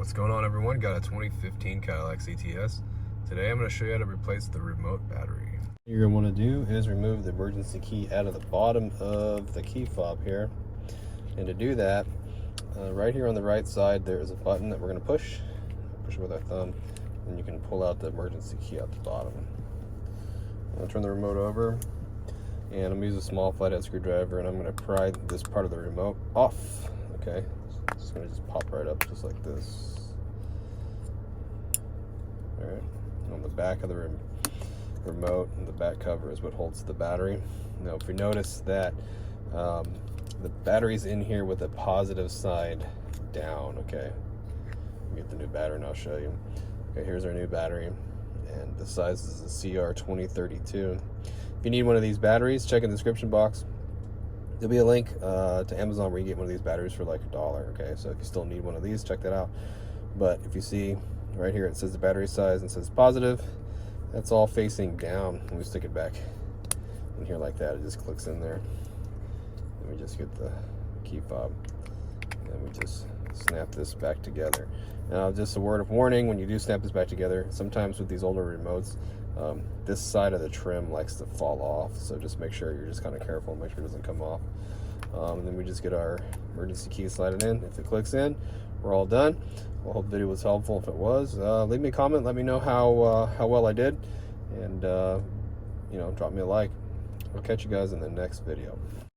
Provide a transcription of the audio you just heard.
What's going on, everyone? Got a 2015 Cadillac CTS. Today I'm going to show you how to replace the remote battery. What you're going to want to do is remove the emergency key out of the bottom of the key fob here. And to do that, right here on the right side there is a button that we're going to push. Push it with our thumb, and you can pull out the emergency key out the bottom. I'm going to turn the remote over, and I'm going to use a small flathead screwdriver, and I'm going to pry this part of the remote off. Okay, it's going to just pop right up just like this. Alright, on the back of the remote, and the back cover is what holds the battery. Now if we notice that the battery's in here with the positive side down, okay? Get the new battery and I'll show you. Okay, here's our new battery, and the size is a CR2032. If you need one of these batteries, check in the description box. There'll be a link to Amazon where you get one of these batteries for like $1. Okay, so if you still need one of these, check that out. But if you see right here, it says the battery size and it says positive. That's all facing down. When we stick it back in here like that, it just clicks in there. And we just get the key fob, and we just snap this back together. Now, just a word of warning: when you do snap this back together, sometimes with these older remotes, this side of the trim likes to fall off, so just make sure you're just kind of careful, make sure it doesn't come off. And then we just get our emergency key slided in. If it clicks in, we're all done. I hope the video was helpful. If it was, leave me a comment, let me know how well I did, and you know, drop me a like. I'll catch you guys in the next video.